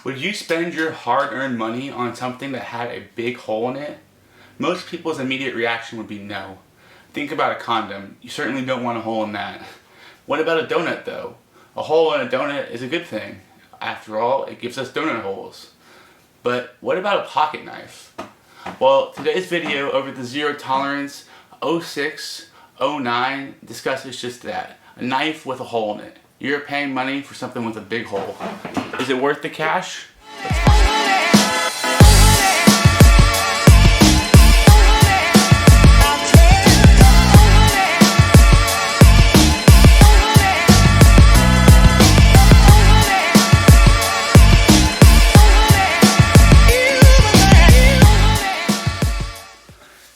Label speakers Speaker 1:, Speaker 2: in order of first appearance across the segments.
Speaker 1: Would you spend your hard-earned money on something that had a big hole in it? Most people's immediate reaction would be no. Think about a condom. You certainly don't want a hole in that. What about a donut though? A hole in a donut is a good thing. After all, it gives us donut holes. But what about a pocket knife? Well, today's video over the Zero Tolerance 0609 discusses just that. A knife with a hole in it. You're paying money for something with a big hole. Is it worth the cash?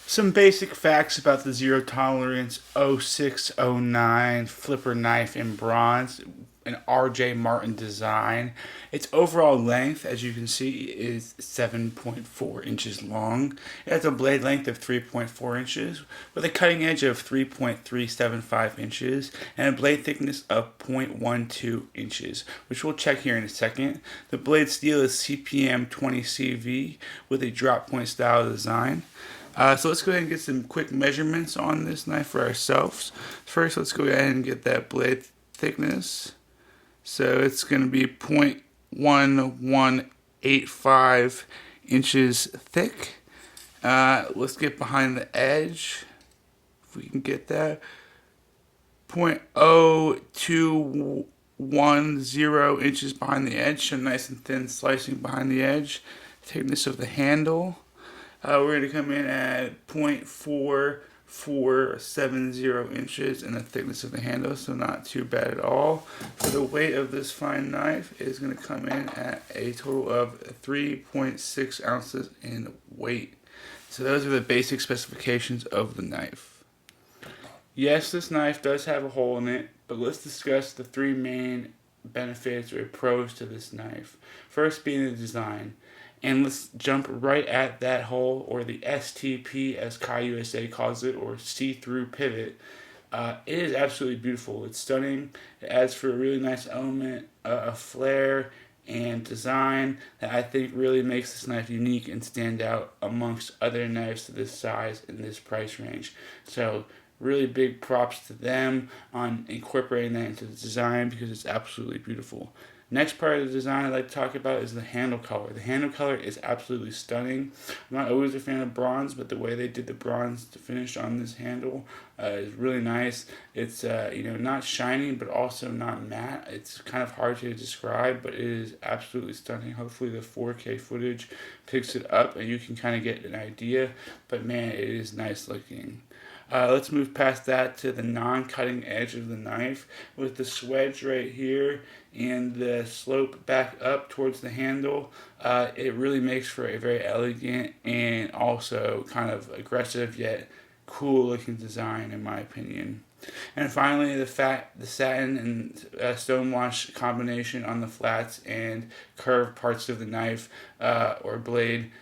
Speaker 1: Some basic facts about the Zero Tolerance 0609 flipper knife in bronze, an R.J. Martin design. Its overall length, as you can see, is 7.4 inches long. It has a blade length of 3.4 inches with a cutting edge of 3.375 inches and a blade thickness of 0.12 inches, which we'll check here in a second. The blade steel is CPM 20CV with a drop point style design. So let's go ahead and get some quick measurements on this knife for ourselves. First, let's go ahead and get that blade thickness. So it's going to be 0.1185 inches thick. Let's get behind the edge, if we can get that. 0.0210 inches behind the edge, so nice and thin slicing behind the edge. Thickness of the handle. We're going to come in at 0.4470 inches in the thickness of the handle, so not too bad at all. For the weight of this fine knife, it is going to come in at a total of 3.6 ounces in weight. So those are the basic specifications of the knife. Yes, this knife does have a hole in it, but let's discuss the three main benefits or pros to this knife. First being the design. And let's jump right at that hole, or the STP as Kai USA calls it, or see-through pivot. It is absolutely beautiful. It's stunning. It adds for a really nice element, a flair and design that I think really makes this knife unique and stand out amongst other knives to this size and this price range. So really big props to them on incorporating that into the design because it's absolutely beautiful. Next part of the design I'd like to talk about is the handle color. The handle color is absolutely stunning. I'm not always a fan of bronze, but the way they did the bronze finish on this handle is really nice. It's not shiny, but also not matte. It's kind of hard to describe, but it is absolutely stunning. Hopefully the 4K footage picks it up and you can kind of get an idea. But man, it is nice looking. Let's move past that to the non-cutting edge of the knife with the swedge right here and the slope back up towards the handle. It really makes for a very elegant and also kind of aggressive yet cool looking design in my opinion. And finally, the satin and stonewash combination on the flats and curved parts of the knife or blade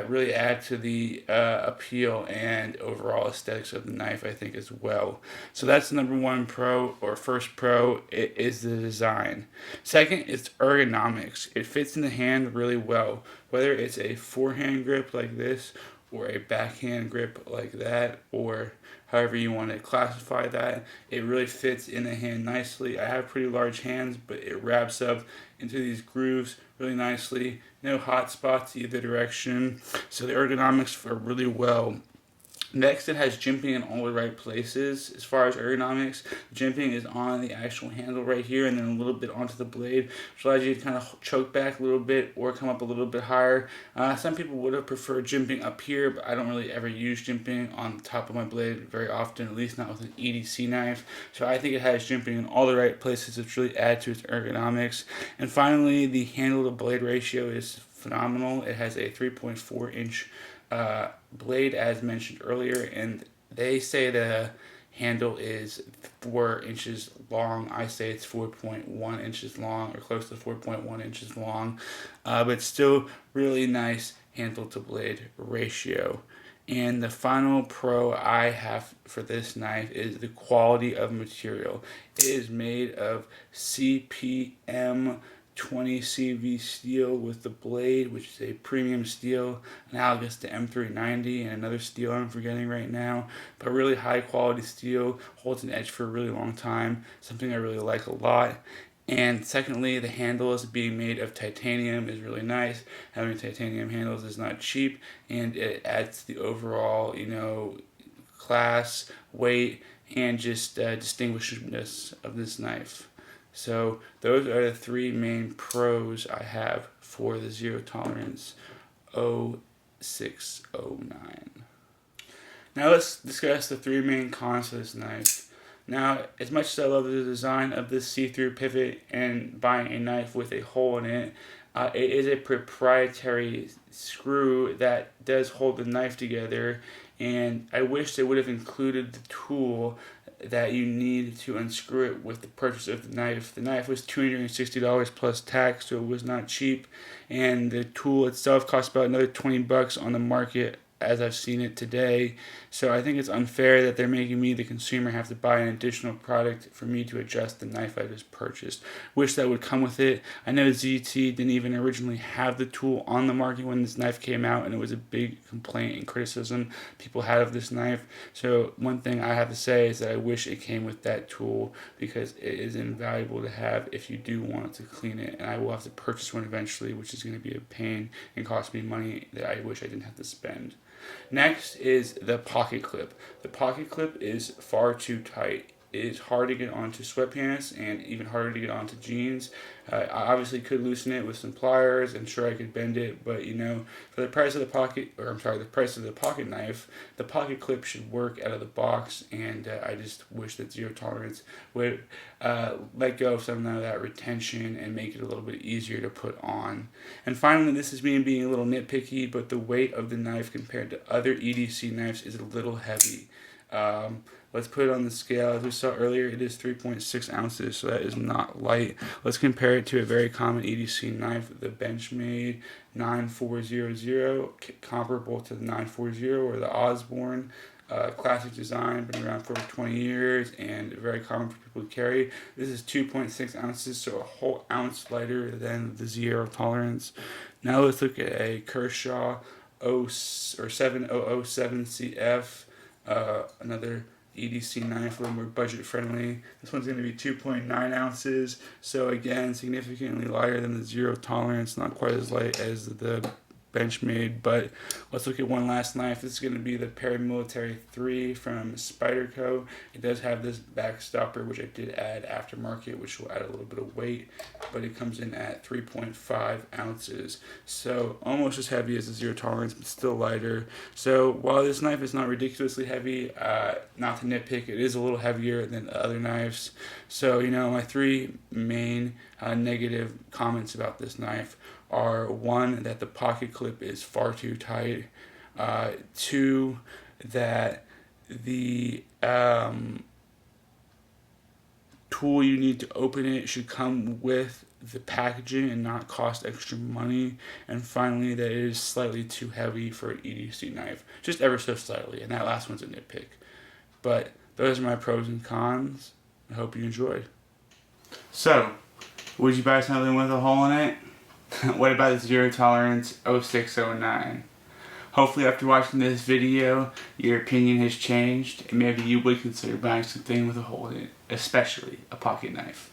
Speaker 1: really add to the appeal and overall aesthetics of the knife, I think, as well. So that's the number one pro, or first pro, it is the design. Second, it's ergonomics. It fits in the hand really well, whether it's a forehand grip like this or a backhand grip like that, or however you want to classify that. It really fits in the hand nicely. I have pretty large hands, but it wraps up into these grooves really nicely. No hot spots either direction. So the ergonomics are really well. Next, it has jimping in all the right places. As far as ergonomics, jimping is on the actual handle right here and then a little bit onto the blade, which allows you to kind of choke back a little bit or come up a little bit higher. Some people would have preferred jimping up here, but I don't really ever use jimping on the top of my blade very often, at least not with an EDC knife. So I think it has jimping in all the right places, which really add to its ergonomics. And finally, the handle to blade ratio is phenomenal. It has a 3.4 inch blade, as mentioned earlier, and they say the handle is 4 inches long. I say it's 4.1 inches long, or close to 4.1 inches long, but still really nice handle to blade ratio. And the final pro I have for this knife is the quality of material. It is made of CPM 20 CV steel with the blade, which is a premium steel analogous to M390 and another steel I'm forgetting right now, but really high quality steel, holds an edge for a really long time, something I really like a lot. And secondly, the handles being made of titanium is really nice. Having titanium handles is not cheap, and it adds to the overall, class, weight, and just distinguishedness of this knife. So those are the three main pros I have for the Zero Tolerance 0609. Now let's discuss the three main cons of this knife. Now, as much as I love the design of this see-through pivot and buying a knife with a hole in it, it is a proprietary screw that does hold the knife together, and I wish they would have included the tool that you need to unscrew it with the purchase of the knife. The knife was $260 plus tax, so it was not cheap, and the tool itself cost about another $20 on the market as I've seen it today. So I think it's unfair that they're making me, the consumer, have to buy an additional product for me to adjust the knife I just purchased. Wish that would come with it. I know ZT didn't even originally have the tool on the market when this knife came out, and it was a big complaint and criticism people had of this knife. So one thing I have to say is that I wish it came with that tool, because it is invaluable to have if you do want to clean it, and I will have to purchase one eventually, which is going to be a pain and cost me money that I wish I didn't have to spend. Next is the pocket clip. The pocket clip is far too tight. It is hard to get onto sweatpants and even harder to get onto jeans. I obviously could loosen it with some pliers, and sure I could bend it, but for the price of the the price of the pocket knife, the pocket clip should work out of the box, and I just wish that Zero Tolerance would let go of some of that retention and make it a little bit easier to put on. And finally, this is me being a little nitpicky, but the weight of the knife compared to other EDC knives is a little heavy. Let's put it on the scale. As we saw earlier, it is 3.6 ounces, so that is not light. Let's compare it to a very common EDC knife, the Benchmade 9400, comparable to the 940 or the Osborne. Classic design, been around for over 20 years, and very common for people to carry. This is 2.6 ounces, so a whole ounce lighter than the Zero Tolerance. Now let's look at a Kershaw 7007 CF, another EDC knife, a little more budget friendly. This one's going to be 2.9 ounces, so again, significantly lighter than the Zero Tolerance, not quite as light as the Benchmade. But let's look at one last knife. This is going to be the Paramilitary 3 from Spyderco. It does have this back stopper, which I did add aftermarket, which will add a little bit of weight, but it comes in at 3.5 ounces, so almost as heavy as the Zero Tolerance, but still lighter. So while this knife is not ridiculously heavy, not to nitpick, it is a little heavier than the other knives. So my three main negative comments about this knife are: one, that the pocket clip is far too tight; two, that the tool you need to open it should come with the packaging and not cost extra money; and finally, that it is slightly too heavy for an EDC knife, just ever so slightly, and that last one's a nitpick. But those are my pros and cons. I hope you enjoyed. So, would you buy something with a hole in it? What about the Zero Tolerance 0609? Hopefully after watching this video, your opinion has changed, and maybe you would consider buying something with a hole in it, especially a pocket knife.